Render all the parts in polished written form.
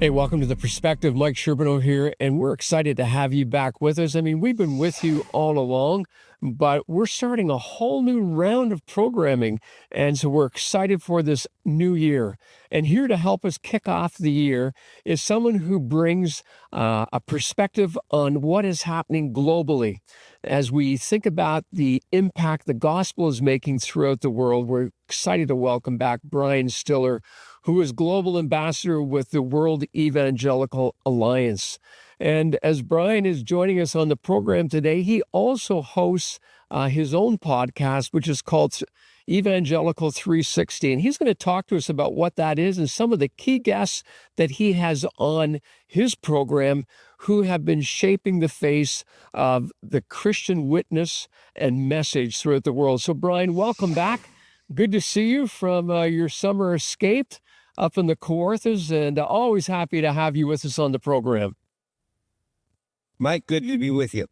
Hey, welcome to The Perspective. Mike Sherbino here, and we're excited to have you back with us. I mean, we've been with you all along, but we're starting a whole new round of programming, and so we're excited for this new year. And here to help us kick off the year is someone who brings a perspective on what is happening globally. As we think about the impact the gospel is making throughout the world, we're excited to welcome back Brian Stiller, who is global ambassador with the World Evangelical Alliance. And as Brian is joining us on the program today, he also hosts his own podcast, which is called Evangelical 360. And he's going to talk to us about what that is and some of the key guests that he has on his program who have been shaping the face of the Christian witness and message throughout the world. So, Brian, welcome back. Good to see you from your summer escape up in the Kawarthas, and always happy to have you with us on the program. Mike, good to be with you.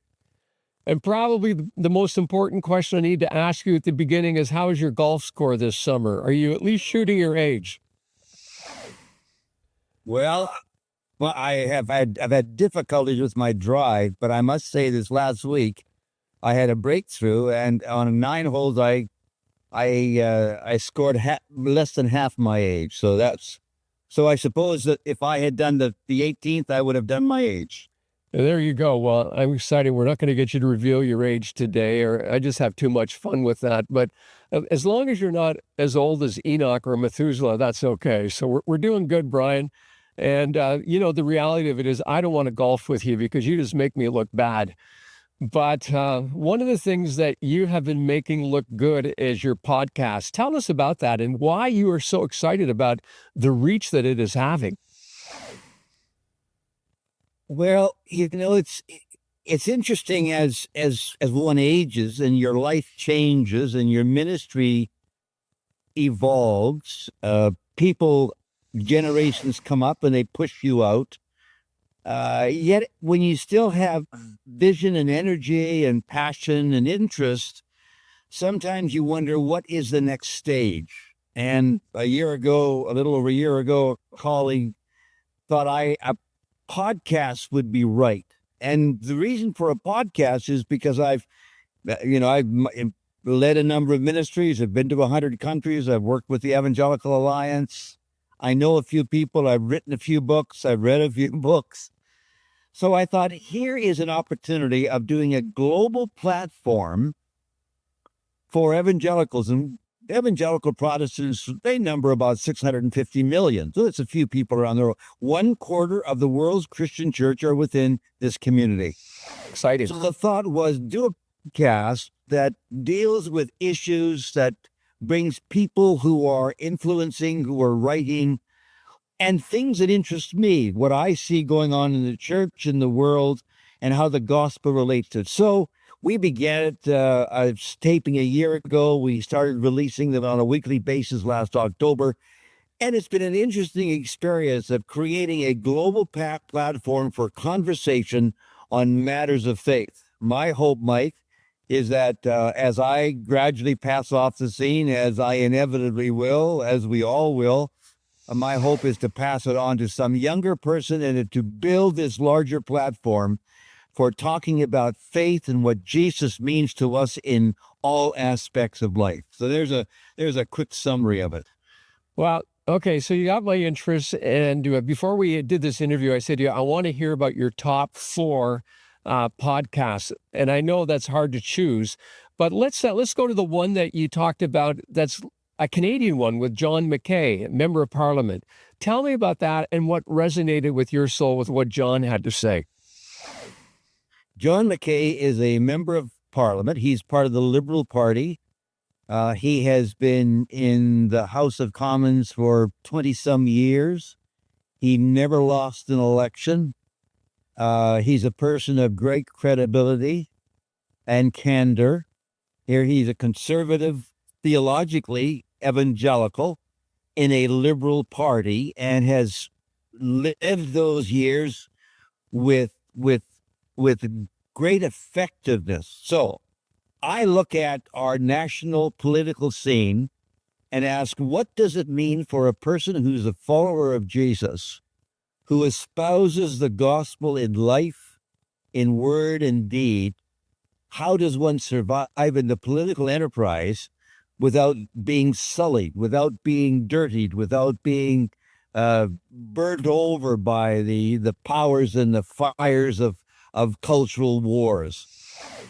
And probably the most important question I need to ask you at the beginning is, how is your golf score this summer? Are you at least shooting your age? Well, I've had difficulties with my drive, but I must say this last week I had a breakthrough, and on 9 holes I scored less than half my age. So I suppose that if I had done the 18th, I would have done my age. There you go. Well, I'm excited. We're not going to get you to reveal your age today, or I just have too much fun with that. But as long as you're not as old as Enoch or Methuselah, that's okay. So we're doing good, Brian. And, the reality of it is I don't want to golf with you because you just make me look bad. But one of the things that you have been making look good is your podcast. Tell us about that and why you are so excited about the reach that it is having. Well, it's interesting as one ages and your life changes and your ministry evolves. Generations come up and they push you out. Yet when you still have vision and energy and passion and interest, sometimes you wonder, what is the next stage? And a little over a year ago, a colleague thought a podcast would be right. And the reason for a podcast is because I've led a number of ministries. I've been to 100 countries. I've worked with the Evangelical Alliance. I know a few people. I've written a few books. I've read a few books. So I thought, here is an opportunity of doing a global platform for evangelicals. And evangelical Protestants, they number about 650 million. So that's a few people around the world. 1/4 of the world's Christian church are within this community. Exciting. So the thought was, do a podcast that deals with issues, that brings people who are influencing, who are writing, and things that interest me, what I see going on in the church, in the world, and how the gospel relates to it. So we began it, I was taping a year ago. We started releasing them on a weekly basis last October. And it's been an interesting experience of creating a global platform for conversation on matters of faith. My hope, Mike, is that as I gradually pass off the scene, as I inevitably will, as we all will, my hope is to pass it on to some younger person and to build this larger platform for talking about faith and what Jesus means to us in all aspects of life. So there's a quick summary of it. Well, okay, so you got my interest, and before we did this interview, I said to you, I want to hear about your top 4 podcasts, and I know that's hard to choose, but let's go to the one that you talked about. That's a Canadian one with John McKay, Member of Parliament. Tell me about that and what resonated with your soul with what John had to say. John McKay is a Member of Parliament. He's part of the Liberal Party. He has been in the House of Commons for 20-some years. He never lost an election. He's a person of great credibility and candor. Here he's a conservative, theologically evangelical in a liberal party, and has lived those years with great effectiveness. So I look at our national political scene and ask, what does it mean for a person who's a follower of Jesus who espouses the gospel in life, in word and deed. How does one survive in the political enterprise without being sullied, without being dirtied, without being burnt over by the powers and the fires of cultural wars?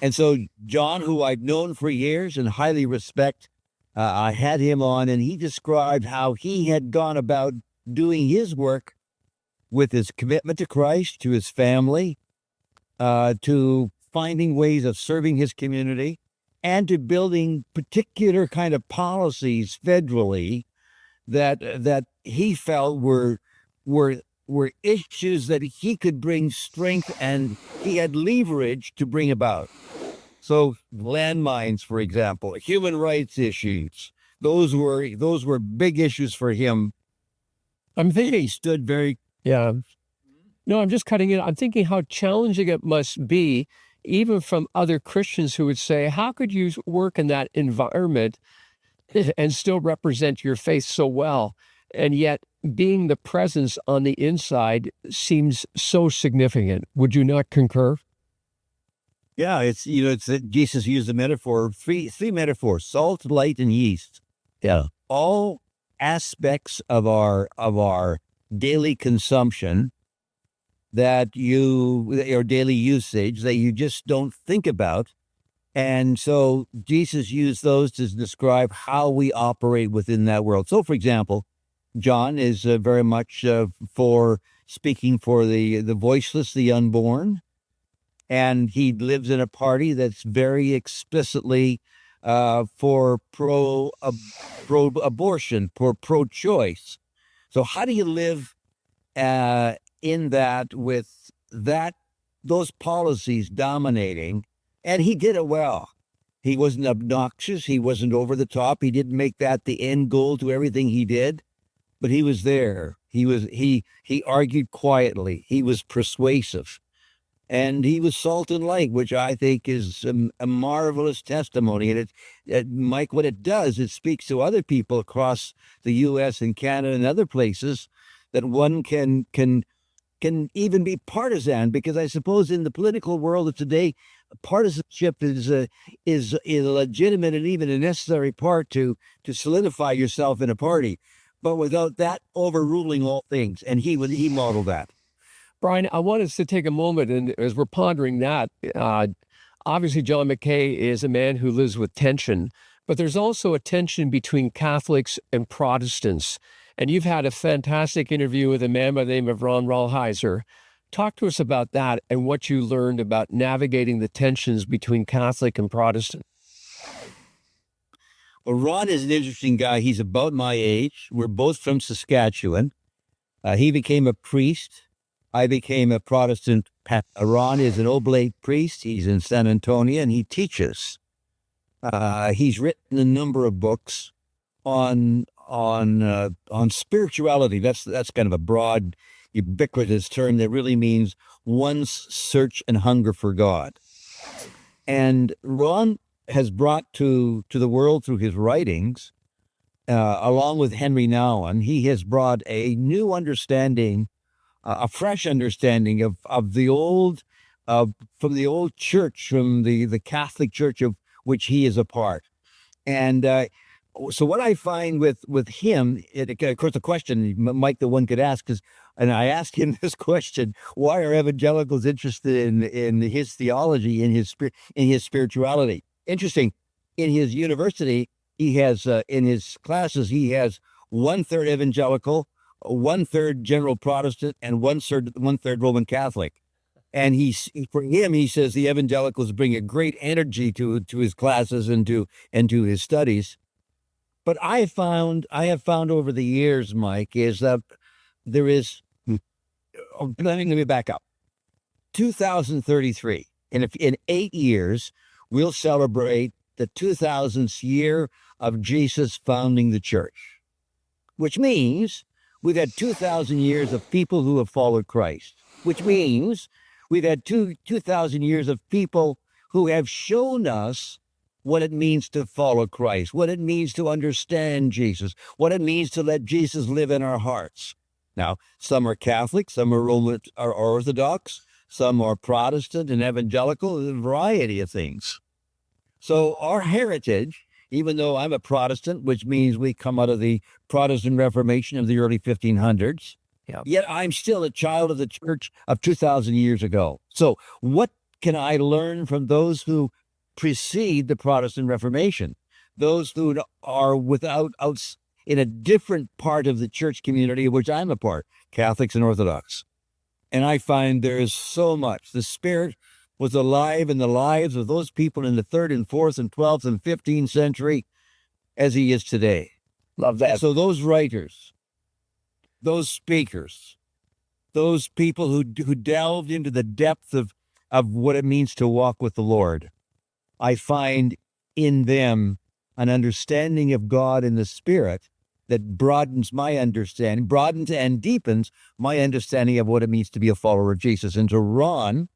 And so John, who I've known for years and highly respect, I had him on, and he described how he had gone about doing his work with his commitment to Christ, to his family, to finding ways of serving his community, and to building particular kind of policies federally that he felt were issues that he could bring strength and he had leverage to bring about. So landmines, for example, human rights issues, those were big issues for him. I'm thinking, He stood very yeah. No, I'm just cutting it. I'm thinking how challenging it must be, even from other Christians who would say, how could you work in that environment and still represent your faith so well? And yet, being the presence on the inside seems so significant. Would you not concur? Yeah, it's Jesus used a metaphor, three metaphors: salt, light, and yeast. Yeah. All aspects of our daily consumption your daily usage that you just don't think about. And so Jesus used those to describe how we operate within that world. So, for example, John is very much for speaking for the voiceless, the unborn, and he lives in a party that's very explicitly for pro abortion, for pro choice. So, how do you live in that with those policies dominating? And he did it well. He wasn't obnoxious. He wasn't over the top. He didn't make that the end goal to everything he did, but he was there. He argued quietly. He was persuasive, and he was salt and light, which I think is a marvelous testimony. And Mike, what it does, it speaks to other people across the U.S. and Canada and other places that one can even be partisan, because I suppose in the political world of today, partisanship is a legitimate and even a necessary part to solidify yourself in a party, but without that overruling all things. And he modeled that. Brian, I want us to take a moment, and as we're pondering that, obviously John McKay is a man who lives with tension, but there's also a tension between Catholics and Protestants. And you've had a fantastic interview with a man by the name of Ron Rolheiser. Talk to us about that and what you learned about navigating the tensions between Catholic and Protestant. Well, Ron is an interesting guy. He's about my age. We're both from Saskatchewan. He became a priest. I became a Protestant. Ron is an oblate priest. He's in San Antonio, and he teaches. He's written a number of books on spirituality. That's kind of a broad, ubiquitous term that really means one's search and hunger for God. And Ron has brought to the world through his writings, along with Henry Nouwen, he has brought a new understanding, a fresh understanding of the old, from the old church, from the Catholic Church of which he is a part. And so what I find with him, of course, the question, Mike, the one could ask is, and I asked him this question: why are evangelicals interested in his theology, in his spirituality? Interesting. In his university, he has in his classes he has 1/3 evangelical, 1/3 general Protestant, and one third Roman Catholic. And for him, he says the evangelicals bring a great energy to his classes and to his studies. But I have found over the years, Mike, is that there is, let me back up. 2033, and if in 8 years, we'll celebrate the 2000th year of Jesus founding the church, which means we've had 2,000 years of people who have followed Christ, which means we've had 2,000 years of people who have shown us what it means to follow Christ, what it means to understand Jesus, what it means to let Jesus live in our hearts. Now, some are Catholic, some are Roman are Orthodox, some are Protestant and Evangelical, a variety of things. So our heritage, even though I'm a Protestant, which means we come out of the Protestant Reformation of the early 1500s, yet I'm still a child of the church of 2,000 years ago. So what can I learn from those who precede the Protestant Reformation? Those who are in a different part of the church community of which I'm a part, Catholics and Orthodox. And I find there is so much. The Spirit was alive in the lives of those people in the 3rd and 4th and 12th and 15th century as he is today. Love that. So those writers, those speakers, those people who delved into the depth of what it means to walk with the Lord, I find in them an understanding of God in the Spirit that broadens and deepens my understanding of what it means to be a follower of Jesus. And so Ron,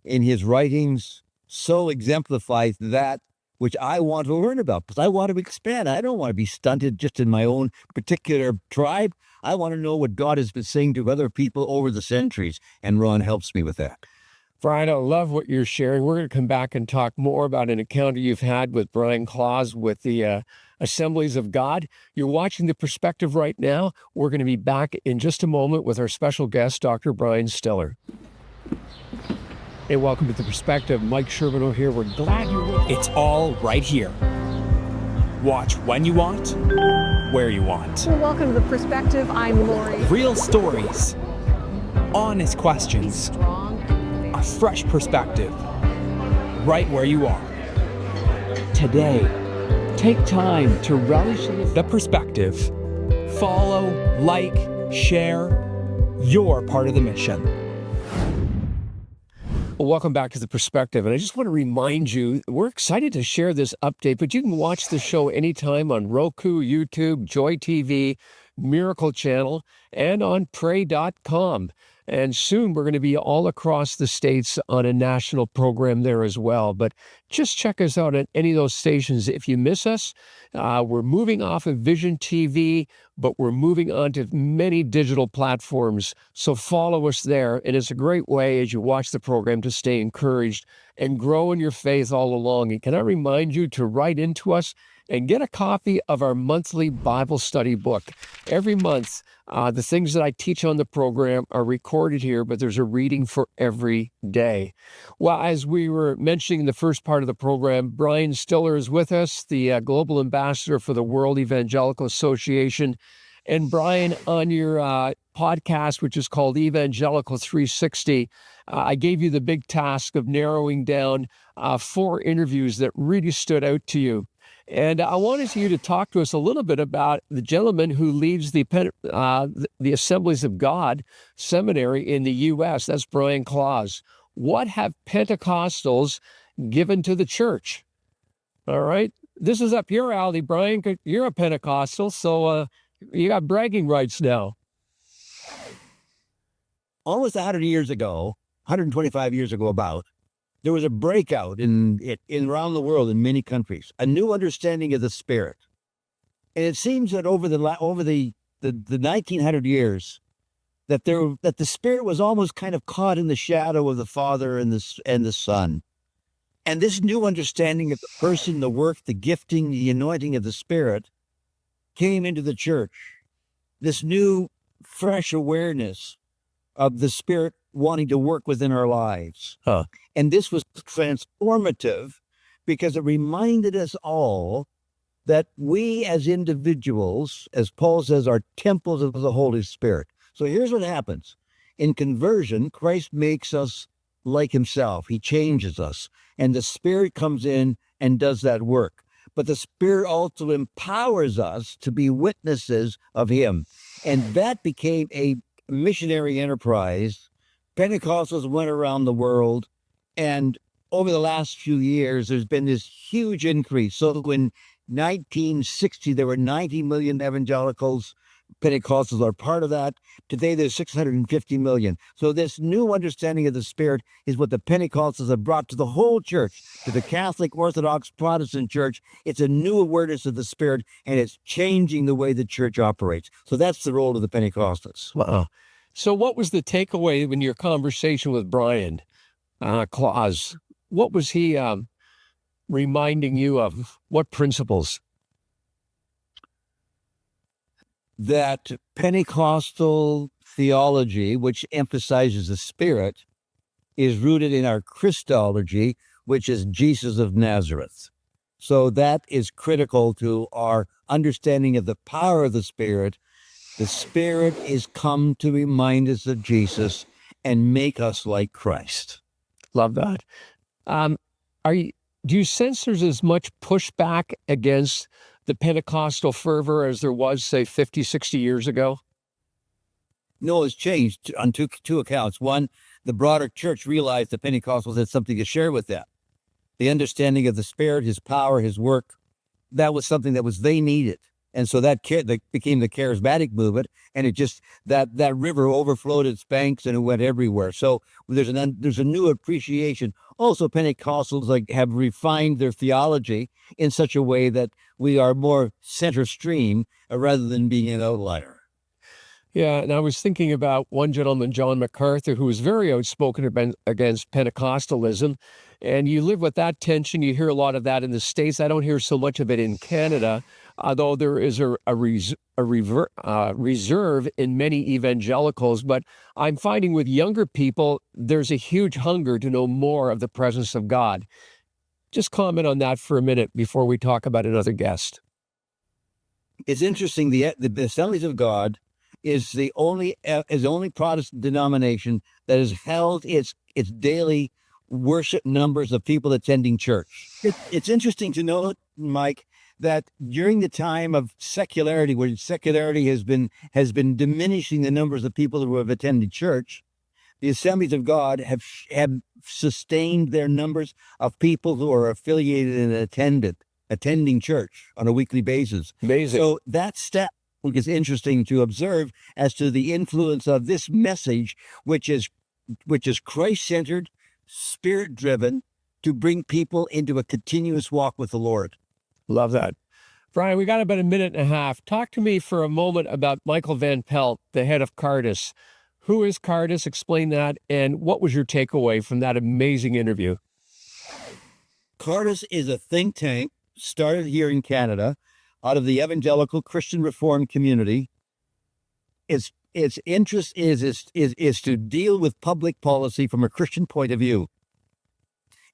in his writings, so exemplifies that which I want to learn about, because I want to expand. I don't want to be stunted just in my own particular tribe. I want to know what God has been saying to other people over the centuries, and Ron helps me with that. Brian, I love what you're sharing. We're going to come back and talk more about an encounter you've had with Brian Claus with the Assemblies of God. You're watching The Perspective right now. We're going to be back in just a moment with our special guest, Dr. Brian Stiller. Hey, welcome to The Perspective. Mike Sherbino here. We're glad you're with us. It's all right here. Watch when you want, where you want. Well, welcome to The Perspective. I'm Lori. Real stories, honest questions, Strong. a fresh perspective, right where you are. Today, take time to relish in The Perspective. Follow, like, share. You're part of the mission. Well, welcome back to The Perspective. And I just want to remind you, we're excited to share this update, but you can watch the show anytime on Roku, YouTube, Joy TV, Miracle Channel, and on pray.com. And soon we're going to be all across the states on a national program there as well. But just check us out at any of those stations. If you miss us, we're moving off of Vision TV, but we're moving on to many digital platforms. So follow us there. And it's a great way as you watch the program to stay encouraged and grow in your faith all along. And can I remind you to write into us and get a copy of our monthly Bible study book. Every month, the things that I teach on the program are recorded here, but there's a reading for every day. Well, as we were mentioning in the first part of the program, Brian Stiller is with us, the Global Ambassador for the World Evangelical Association. And Brian, on your podcast, which is called Evangelical 360, I gave you the big task of narrowing down 4 interviews that really stood out to you. And I wanted you to talk to us a little bit about the gentleman who leads the Assemblies of God Seminary in the U.S. That's Brian Claus. What have Pentecostals given to the church? All right. This is up your alley, Brian. You're a Pentecostal, so you got bragging rights now. Almost 100 years ago, 125 years ago about, there was a breakout in around the world in many countries, a new understanding of the Spirit. And it seems that over the 1900 years, that the Spirit was almost kind of caught in the shadow of the Father and the Son. And this new understanding of the person, the work, the gifting, the anointing of the Spirit came into the church. This new, fresh awareness of the Spirit wanting to work within our lives. And this was transformative because it reminded us all that we as individuals, as Paul says, are temples of the Holy Spirit. So here's what happens. In conversion, Christ makes us like himself. He changes us. And the Spirit comes in and does that work. But the Spirit also empowers us to be witnesses of him. And that became a missionary enterprise. Pentecostals went around the world, and over the last few years, there's been this huge increase. So in 1960, there were 90 million evangelicals. Pentecostals are part of that. Today, there's 650 million. So this new understanding of the Spirit is what the Pentecostals have brought to the whole church, to the Catholic, Orthodox, Protestant church. It's a new awareness of the Spirit, and it's changing the way the church operates. So that's the role of the Pentecostals. Wow. So what was the takeaway in your conversation with Brian Claus? What was he reminding you of? What principles? That Pentecostal theology, which emphasizes the Spirit, is rooted in our Christology, which is Jesus of Nazareth. So that is critical to our understanding of the power of the Spirit. The Spirit is come to remind us of Jesus and make us like Christ. Love that. Do you sense there's as much pushback against the Pentecostal fervor as there was, say, 50, 60 years ago? No, it's changed on two accounts. One, the broader church realized the Pentecostals had something to share with them. The understanding of the Spirit, his power, his work, that was something that they needed. And so that became the charismatic movement, and it just, that river overflowed its banks and it went everywhere. So there's a new appreciation. Also, Pentecostals have refined their theology in such a way that we are more center stream rather than being an outlier. Yeah, and I was thinking about one gentleman, John MacArthur, who was very outspoken against Pentecostalism. And you live with that tension. You hear a lot of that in the States. I don't hear so much of it in Canada, although there is a reserve in many evangelicals. But I'm finding with younger people, there's a huge hunger to know more of the presence of God. Just comment on that for a minute before we talk about another guest. It's interesting. The Assemblies of God is the only Protestant denomination that has held its daily worship numbers of people attending church. It's interesting to note, Mike, that during the time of secularity, where secularity has been diminishing the numbers of people who have attended church, the Assemblies of God have sustained their numbers of people who are affiliated and attending church on a weekly basis. Amazing. So that step is interesting to observe as to the influence of this message, which is Christ-centered, Spirit-driven, to bring people into a continuous walk with the Lord. Love that. Brian, we got about a minute and a half. Talk to me for a moment about Michael Van Pelt, the head of Cardis. Who is Cardis? Explain that. And what was your takeaway from that amazing interview? Cardis is a think tank started here in Canada out of the Evangelical Christian Reformed community. Its interest is to deal with public policy from a Christian point of view.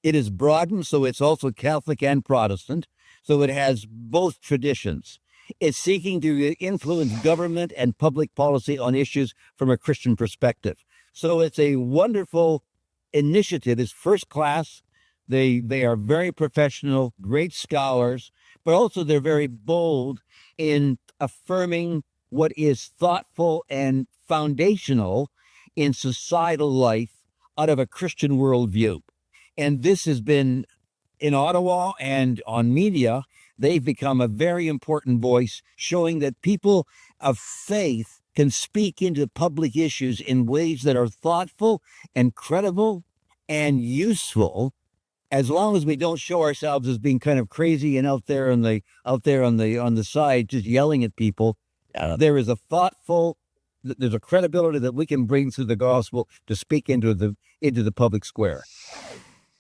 It is broadened, so it's also Catholic and Protestant, so it has both traditions. It's seeking to influence government and public policy on issues from a Christian perspective. So it's a wonderful initiative. It's first class. They are very professional, great scholars, but also they're very bold in affirming what is thoughtful and foundational in societal life out of a Christian worldview. And this has been in Ottawa and on media. They've become a very important voice, showing that people of faith can speak into public issues in ways that are thoughtful and credible and useful, as long as we don't show ourselves as being kind of crazy and out there on the side, just yelling at people. There is there's a credibility that we can bring through the gospel to speak into the public square.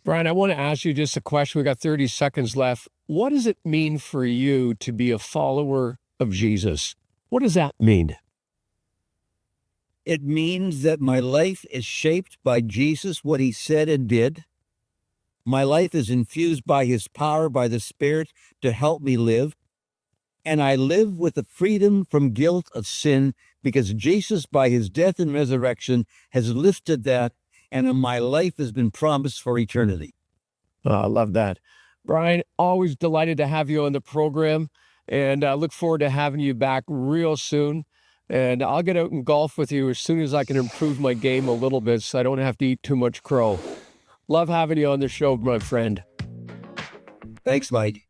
Brian, I want to ask you just a question. We got 30 seconds left. What does it mean for you to be a follower of Jesus? What does that mean? It means that my life is shaped by Jesus, what he said and did. My life is infused by his power, by the Spirit, to help me live. And I live with the freedom from guilt of sin because Jesus, by his death and resurrection, has lifted that, and my life has been promised for eternity. Oh, I love that. Brian, always delighted to have you on the program, and I look forward to having you back real soon. And I'll get out and golf with you as soon as I can improve my game a little bit so I don't have to eat too much crow. Love having you on the show, my friend. Thanks, Mike.